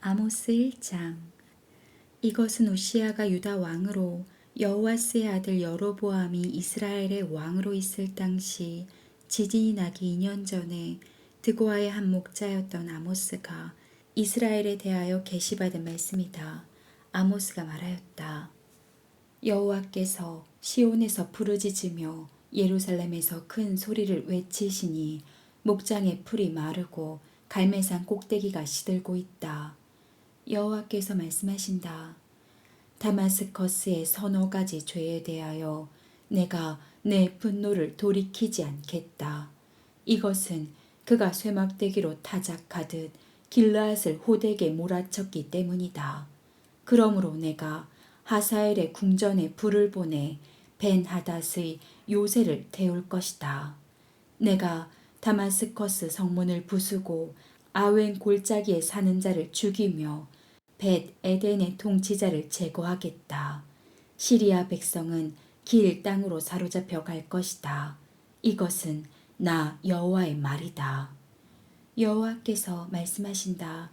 아모스 1장. 이것은 우시야가 유다 왕으로 여호와스의 아들 여로보암이 이스라엘의 왕으로 있을 당시 지진이 나기 2년 전에 드고아의 한 목자였던 아모스가 이스라엘에 대하여 계시받은 말씀이다. 아모스가 말하였다. 여호와께서 시온에서 부르짖으며 예루살렘에서 큰 소리를 외치시니 목장의 풀이 마르고 갈매산 꼭대기가 시들고 있다. 여호와께서 말씀하신다. 다마스커스의 서너 가지 죄에 대하여 내가 내 분노를 돌이키지 않겠다. 이것은 그가 쇠막대기로 타작하듯 길르앗을 호되게 몰아쳤기 때문이다. 그러므로 내가 하사엘의 궁전에 불을 보내 벤하닷의 요새를 태울 것이다. 내가 다마스커스 성문을 부수고 아웬 골짜기에 사는 자를 죽이며 벳 에덴의 통치자를 제거하겠다. 시리아 백성은 길 땅으로 사로잡혀 갈 것이다. 이것은 나 여호와의 말이다. 여호와께서 말씀하신다.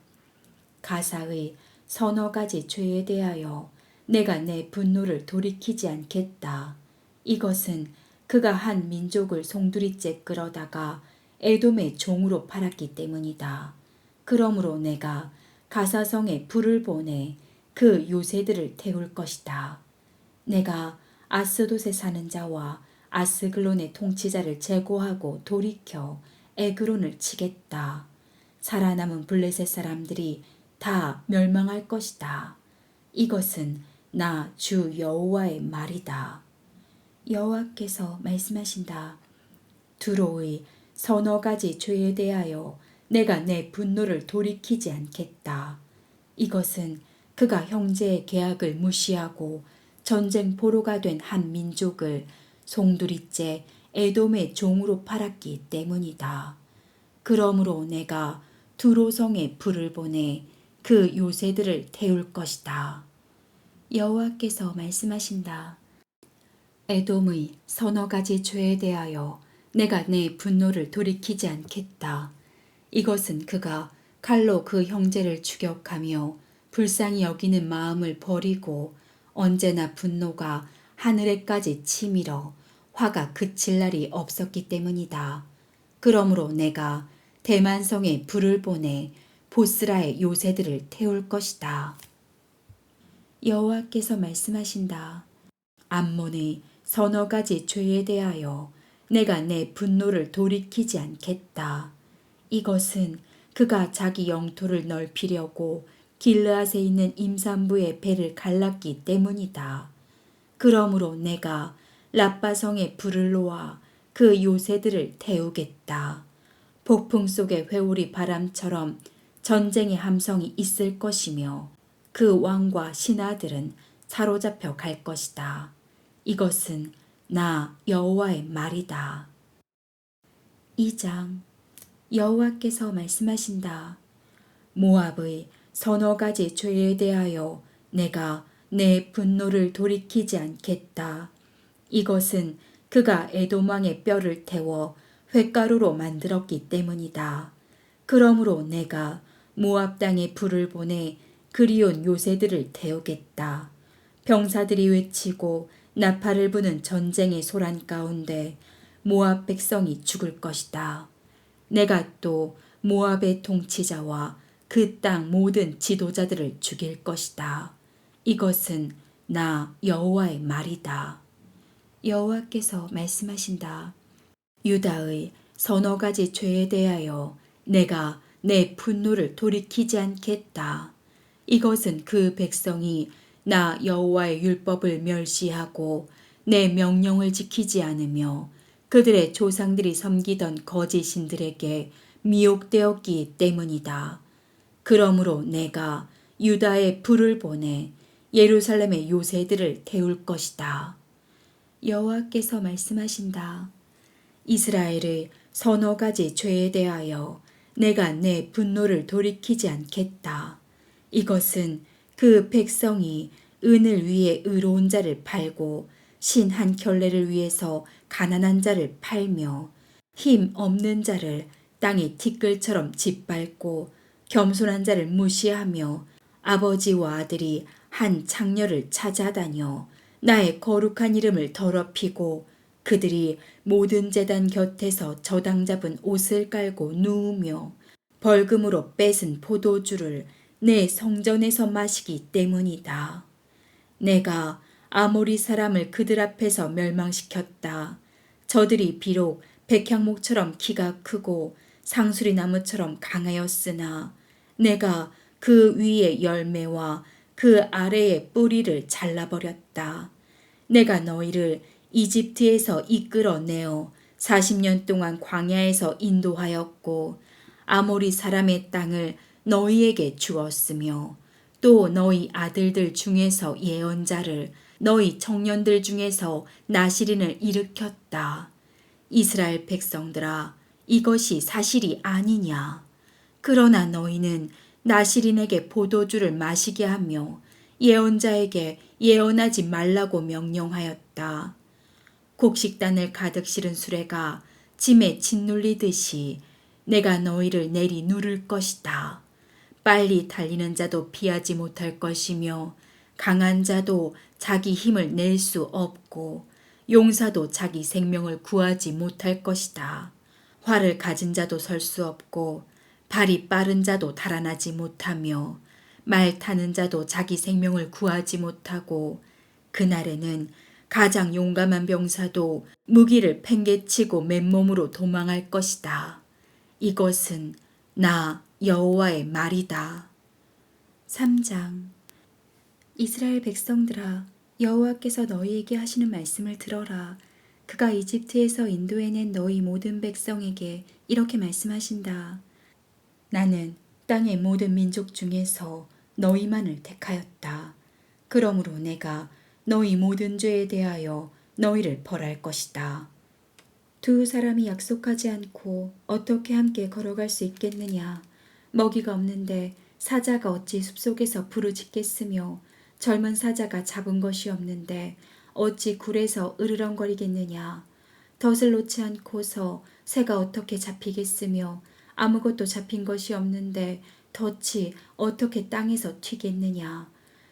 가사의 서너 가지 죄에 대하여 내가 내 분노를 돌이키지 않겠다. 이것은 그가 한 민족을 송두리째 끌어다가 에돔의 종으로 팔았기 때문이다. 그러므로 내가 가사성에 불을 보내 그 요새들을 태울 것이다. 내가 아스돗에 사는 자와 아스글론의 통치자를 제거하고 돌이켜 에그론을 치겠다. 살아남은 블레셋 사람들이 다 멸망할 것이다. 이것은 나 주 여호와의 말이다. 여호와께서 말씀하신다. 두로의 서너 가지 죄에 대하여 내가 내 분노를 돌이키지 않겠다. 이것은 그가 형제의 계약을 무시하고 전쟁 포로가 된 한 민족을 송두리째 에돔의 종으로 팔았기 때문이다. 그러므로 내가 두로성에 불을 보내 그 요새들을 태울 것이다. 여호와께서 말씀하신다. 에돔의 서너 가지 죄에 대하여 내가 내 분노를 돌이키지 않겠다. 이것은 그가 칼로 그 형제를 추격하며 불쌍히 여기는 마음을 버리고 언제나 분노가 하늘에까지 치밀어 화가 그칠 날이 없었기 때문이다. 그러므로 내가 대만성에 불을 보내 보스라의 요새들을 태울 것이다. 여호와께서 말씀하신다. 암몬의 서너 가지 죄에 대하여 내가 내 분노를 돌이키지 않겠다. 이것은 그가 자기 영토를 넓히려고 길르앗에 있는 임산부의 배를 갈랐기 때문이다. 그러므로 내가 라빠성에 불을 놓아 그 요새들을 태우겠다. 폭풍 속의 회오리 바람처럼 전쟁의 함성이 있을 것이며 그 왕과 신하들은 사로잡혀 갈 것이다. 이것은 나 여호와의 말이다. 2장. 여호와께서 말씀하신다. 모압의 서너 가지 죄에 대하여 내가 내 분노를 돌이키지 않겠다. 이것은 그가 에돔 왕의 뼈를 태워 횟가루로 만들었기 때문이다. 그러므로 내가 모압 땅에 불을 보내 그리운 요새들을 태우겠다. 병사들이 외치고 나팔을 부는 전쟁의 소란 가운데 모압 백성이 죽을 것이다. 내가 또 모압의 통치자와 그 땅 모든 지도자들을 죽일 것이다. 이것은 나 여호와의 말이다. 여호와께서 말씀하신다. 유다의 서너 가지 죄에 대하여 내가 내 분노를 돌이키지 않겠다. 이것은 그 백성이 나 여호와의 율법을 멸시하고 내 명령을 지키지 않으며 그들의 조상들이 섬기던 거짓 신들에게 미혹되었기 때문이다. 그러므로 내가 유다에 불을 보내 예루살렘의 요새들을 태울 것이다. 여호와께서 말씀하신다. 이스라엘의 서너 가지 죄에 대하여 내가 내 분노를 돌이키지 않겠다. 이것은 그 백성이 은을 위해 의로운 자를 팔고 신 한 켤레를 위해서 가난한 자를 팔며 힘 없는 자를 땅의 티끌처럼 짓밟고 겸손한 자를 무시하며 아버지와 아들이 한 창녀를 찾아다녀 나의 거룩한 이름을 더럽히고 그들이 모든 제단 곁에서 저당 잡은 옷을 깔고 누우며 벌금으로 뺏은 포도주를 내 성전에서 마시기 때문이다. 내가 아모리 사람을 그들 앞에서 멸망시켰다. 저들이 비록 백향목처럼 키가 크고 상수리 나무처럼 강하였으나 내가 그 위의 열매와 그 아래의 뿌리를 잘라버렸다. 내가 너희를 이집트에서 이끌어내어 40년 동안 광야에서 인도하였고 아모리 사람의 땅을 너희에게 주었으며 또 너희 아들들 중에서 예언자를 너희 청년들 중에서 나시린을 일으켰다. 이스라엘 백성들아, 이것이 사실이 아니냐? 그러나 너희는 나시린에게 포도주를 마시게 하며 예언자에게 예언하지 말라고 명령하였다. 곡식단을 가득 실은 수레가 짐에 짓눌리듯이 내가 너희를 내리 누를 것이다. 빨리 달리는 자도 피하지 못할 것이며 강한 자도 자기 힘을 낼 수 없고 용사도 자기 생명을 구하지 못할 것이다. 활을 가진 자도 설 수 없고 발이 빠른 자도 달아나지 못하며 말 타는 자도 자기 생명을 구하지 못하고 그날에는 가장 용감한 병사도 무기를 팽개치고 맨몸으로 도망할 것이다. 이것은 나 여호와의 말이다. 3장. 이스라엘 백성들아, 여호와께서 너희에게 하시는 말씀을 들어라. 그가 이집트에서 인도해낸 너희 모든 백성에게 이렇게 말씀하신다. 나는 땅의 모든 민족 중에서 너희만을 택하였다. 그러므로 내가 너희 모든 죄에 대하여 너희를 벌할 것이다. 두 사람이 약속하지 않고 어떻게 함께 걸어갈 수 있겠느냐? 먹이가 없는데 사자가 어찌 숲속에서 부르짖겠으며 젊은 사자가 잡은 것이 없는데 어찌 굴에서 으르렁거리겠느냐? 덫을 놓지 않고서 새가 어떻게 잡히겠으며 아무것도 잡힌 것이 없는데 덫이 어떻게 땅에서 튀겠느냐?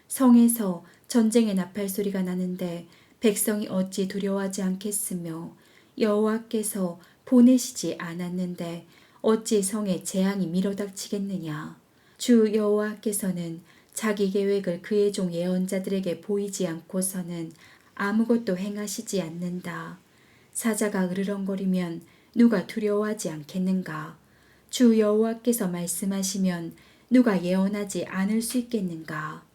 성에서 전쟁의 나팔 소리가 나는데 백성이 어찌 두려워하지 않겠으며 여호와께서 보내시지 않았는데 어찌 성에 재앙이 밀어닥치겠느냐? 주 여호와께서는 자기 계획을 그의 종 예언자들에게 보이지 않고서는 아무것도 행하시지 않는다. 사자가 으르렁거리면 누가 두려워하지 않겠는가? 주 여호와께서 말씀하시면 누가 예언하지 않을 수 있겠는가?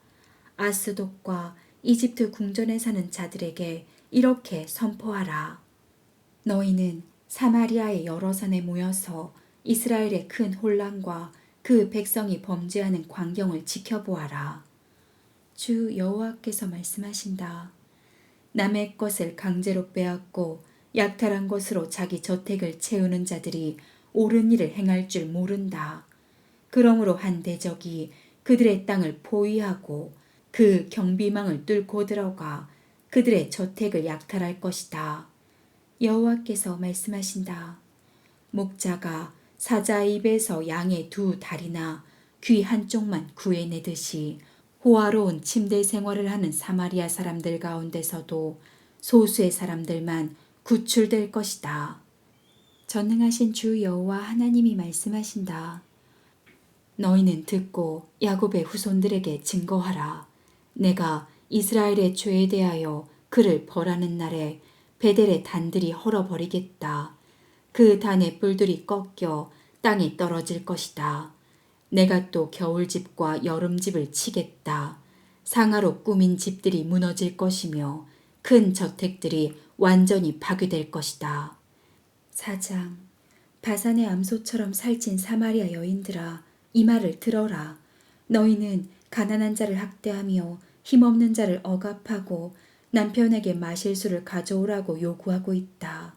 아스돗과 이집트 궁전에 사는 자들에게 이렇게 선포하라. 너희는 사마리아의 여러 산에 모여서 이스라엘의 큰 혼란과 그 백성이 범죄하는 광경을 지켜보아라. 주 여호와께서 말씀하신다. 남의 것을 강제로 빼앗고 약탈한 것으로 자기 저택을 채우는 자들이 옳은 일을 행할 줄 모른다. 그러므로 한 대적이 그들의 땅을 포위하고 그 경비망을 뚫고 들어가 그들의 저택을 약탈할 것이다. 여호와께서 말씀하신다. 목자가 사자 입에서 양의 두 다리나 귀 한쪽만 구해내듯이 호화로운 침대 생활을 하는 사마리아 사람들 가운데서도 소수의 사람들만 구출될 것이다. 전능하신 주 여호와 하나님이 말씀하신다. 너희는 듣고 야곱의 후손들에게 증거하라. 내가 이스라엘의 죄에 대하여 그를 벌하는 날에 베델의 단들이 헐어버리겠다. 그 단의 뿔들이 꺾여 땅에 떨어질 것이다. 내가 또 겨울집과 여름집을 치겠다. 상하로 꾸민 집들이 무너질 것이며 큰 저택들이 완전히 파괴될 것이다. 4장. 바산의 암소처럼 살찐 사마리아 여인들아, 이 말을 들어라. 너희는 가난한 자를 학대하며 힘없는 자를 억압하고 남편에게 마실 수를 가져오라고 요구하고 있다.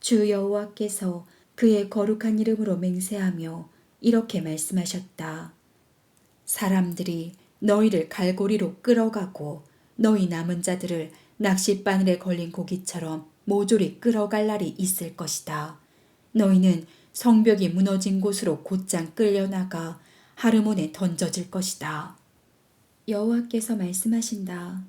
주 여호와께서 그의 거룩한 이름으로 맹세하며 이렇게 말씀하셨다. 사람들이 너희를 갈고리로 끌어가고 너희 남은 자들을 낚싯바늘에 걸린 고기처럼 모조리 끌어갈 날이 있을 것이다. 너희는 성벽이 무너진 곳으로 곧장 끌려나가 하르몬에 던져질 것이다. 여호와께서 말씀하신다.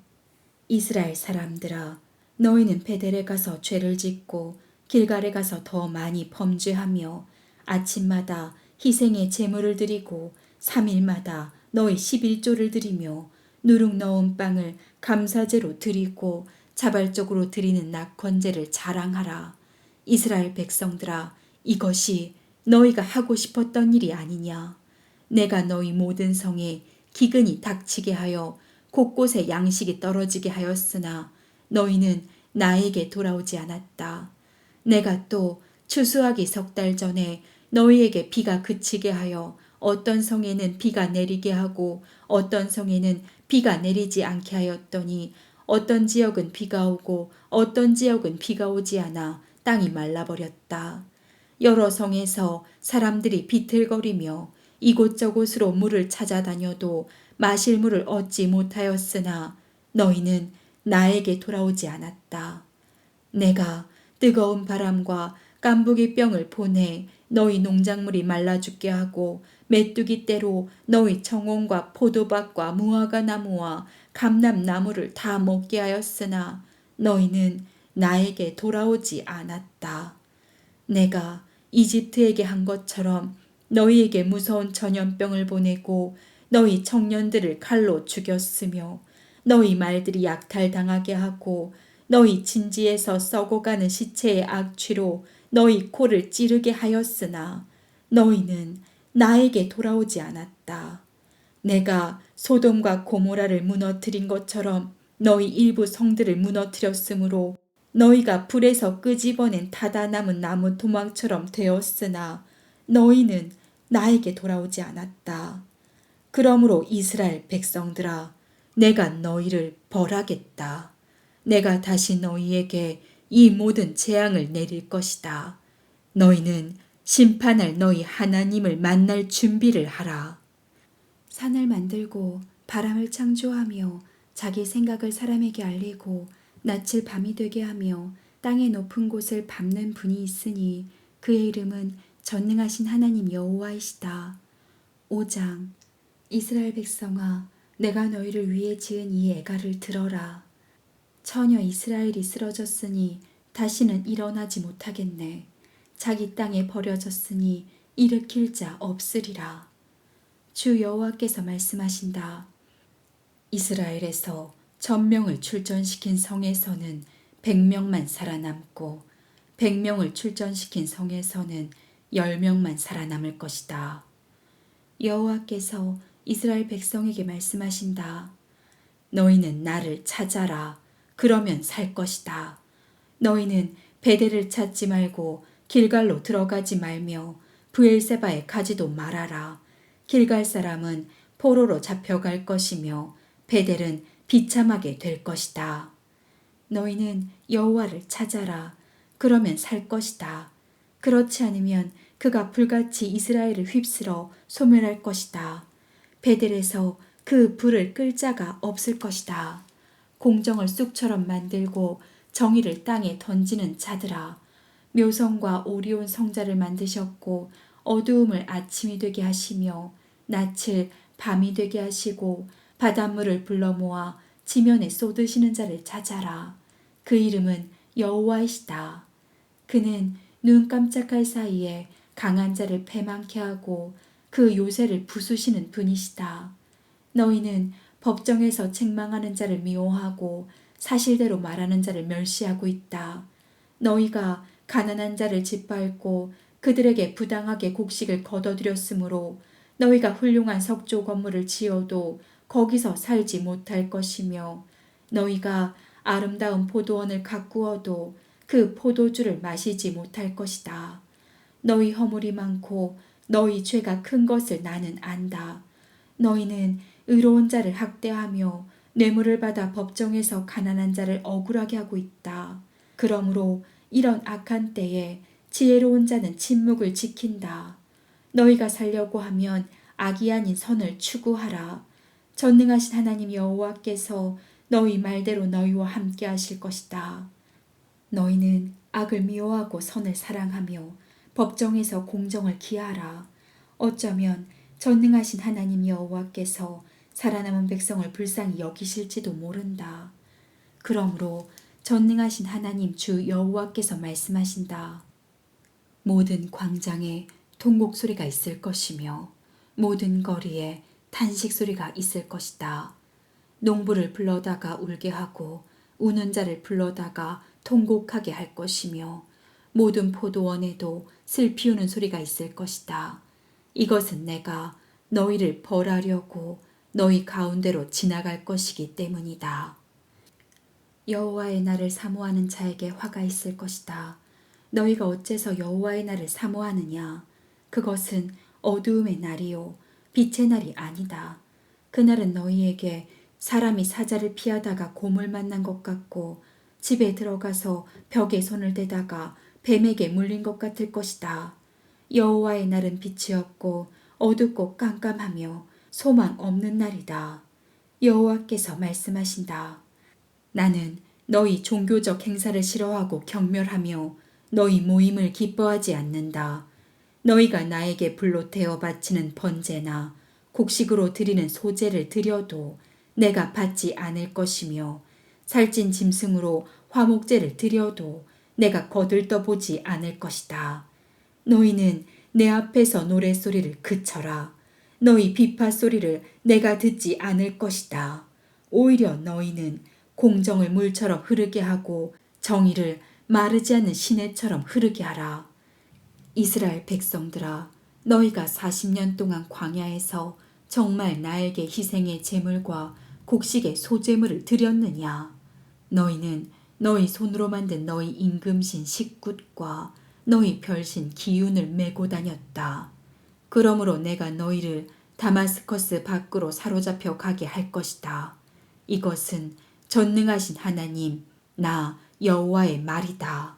이스라엘 사람들아, 너희는 베델에 가서 죄를 짓고 길갈에 가서 더 많이 범죄하며 아침마다 희생의 제물을 드리고 3일마다 너희 11조를 드리며 누룩 넣은 빵을 감사제로 드리고 자발적으로 드리는 낙헌제를 자랑하라. 이스라엘 백성들아, 이것이 너희가 하고 싶었던 일이 아니냐. 내가 너희 모든 성에 기근이 닥치게 하여 곳곳에 양식이 떨어지게 하였으나 너희는 나에게 돌아오지 않았다. 내가 또 추수하기 3달 전에 너희에게 비가 그치게 하여 어떤 성에는 비가 내리게 하고 어떤 성에는 비가 내리지 않게 하였더니 어떤 지역은 비가 오고 어떤 지역은 비가 오지 않아 땅이 말라버렸다. 여러 성에서 사람들이 비틀거리며 이곳저곳으로 물을 찾아다녀도 마실 물을 얻지 못하였으나 너희는 나에게 돌아오지 않았다. 내가 뜨거운 바람과 깐부기병을 보내 너희 농작물이 말라 죽게 하고 메뚜기 떼로 너희 청원과 포도밭과 무화과 나무와 감람나무를 다 먹게 하였으나 너희는 나에게 돌아오지 않았다. 내가 이집트에게 한 것처럼 너희에게 무서운 전염병을 보내고 너희 청년들을 칼로 죽였으며 너희 말들이 약탈당하게 하고 너희 진지에서 썩어가는 시체의 악취로 너희 코를 찌르게 하였으나 너희는 나에게 돌아오지 않았다. 내가 소돔과 고모라를 무너뜨린 것처럼 너희 일부 성들을 무너뜨렸으므로 너희가 불에서 끄집어낸 타다 남은 나무 도망처럼 되었으나 너희는 나에게 돌아오지 않았다. 그러므로 이스라엘 백성들아, 내가 너희를 벌하겠다. 내가 다시 너희에게 이 모든 재앙을 내릴 것이다. 너희는 심판할 너희 하나님을 만날 준비를 하라. 산을 만들고 바람을 창조하며 자기 생각을 사람에게 알리고 낯을 밤이 되게 하며 땅의 높은 곳을 밟는 분이 있으니 그의 이름은 전능하신 하나님 여호와이시다. 5장. 이스라엘 백성아, 내가 너희를 위해 지은 이 애가를 들어라. 처녀 이스라엘이 쓰러졌으니 다시는 일어나지 못하겠네. 자기 땅에 버려졌으니 일으킬 자 없으리라. 주 여호와께서 말씀하신다. 이스라엘에서 1000명을 출전시킨 성에서는 100명만 살아남고 100명을 출전시킨 성에서는 10명만 살아남을 것이다. 여호와께서 이스라엘 백성에게 말씀하신다. 너희는 나를 찾아라. 그러면 살 것이다. 너희는 베델을 찾지 말고 길갈로 들어가지 말며 브엘세바에 가지도 말아라. 길갈 사람은 포로로 잡혀갈 것이며 베델은 비참하게 될 것이다. 너희는 여호와를 찾아라. 그러면 살 것이다. 그렇지 않으면 그가 불같이 이스라엘을 휩쓸어 소멸할 것이다. 베델에서 그 불을 끌 자가 없을 것이다. 공정을 쑥처럼 만들고 정의를 땅에 던지는 자들아, 묘성과 오리온 성자를 만드셨고 어두움을 아침이 되게 하시며 낯을 밤이 되게 하시고 바닷물을 불러 모아 지면에 쏟으시는 자를 찾아라. 그 이름은 여호와이시다. 그는 눈 깜짝할 사이에 강한 자를 패망케 하고 그 요새를 부수시는 분이시다. 너희는 법정에서 책망하는 자를 미워하고 사실대로 말하는 자를 멸시하고 있다. 너희가 가난한 자를 짓밟고 그들에게 부당하게 곡식을 거둬들였으므로 너희가 훌륭한 석조 건물을 지어도 거기서 살지 못할 것이며 너희가 아름다운 포도원을 가꾸어도 그 포도주를 마시지 못할 것이다. 너희 허물이 많고 너희 죄가 큰 것을 나는 안다. 너희는 의로운 자를 학대하며 뇌물을 받아 법정에서 가난한 자를 억울하게 하고 있다. 그러므로 이런 악한 때에 지혜로운 자는 침묵을 지킨다. 너희가 살려고 하면 악이 아닌 선을 추구하라. 전능하신 하나님 여호와께서 너희 말대로 너희와 함께 하실 것이다. 너희는 악을 미워하고 선을 사랑하며 법정에서 공정을 기하라. 어쩌면 전능하신 하나님 여호와께서 살아남은 백성을 불쌍히 여기실지도 모른다. 그러므로 전능하신 하나님 주 여호와께서 말씀하신다. 모든 광장에 통곡 소리가 있을 것이며 모든 거리에 탄식 소리가 있을 것이다. 농부를 불러다가 울게 하고 우는 자를 불러다가 통곡하게 할 것이며 모든 포도원에도 슬피 우는 소리가 있을 것이다. 이것은 내가 너희를 벌하려고 너희 가운데로 지나갈 것이기 때문이다. 여호와의 날을 사모하는 자에게 화가 있을 것이다. 너희가 어째서 여호와의 날을 사모하느냐? 그것은 어두움의 날이요 빛의 날이 아니다. 그날은 너희에게 사람이 사자를 피하다가 곰을 만난 것 같고 집에 들어가서 벽에 손을 대다가 뱀에게 물린 것 같을 것이다. 여호와의 날은 빛이 없고 어둡고 깜깜하며 소망 없는 날이다. 여호와께서 말씀하신다. 나는 너희 종교적 행사를 싫어하고 경멸하며 너희 모임을 기뻐하지 않는다. 너희가 나에게 불로 태워 바치는 번제나 곡식으로 드리는 소제를 드려도 내가 받지 않을 것이며 살찐 짐승으로 화목제를 드려도 내가 거들떠보지 않을 것이다. 너희는 내 앞에서 노랫소리를 그쳐라. 너희 비파 소리를 내가 듣지 않을 것이다. 오히려 너희는 공정을 물처럼 흐르게 하고 정의를 마르지 않는 시내처럼 흐르게 하라. 이스라엘 백성들아, 너희가 40년 동안 광야에서 정말 나에게 희생의 제물과 곡식의 소제물을 드렸느냐? 너희는 너희 손으로 만든 너희 임금신 식굿과 너희 별신 기운을 메고 다녔다. 그러므로 내가 너희를 다마스커스 밖으로 사로잡혀 가게 할 것이다. 이것은 전능하신 하나님 나 여호와의 말이다.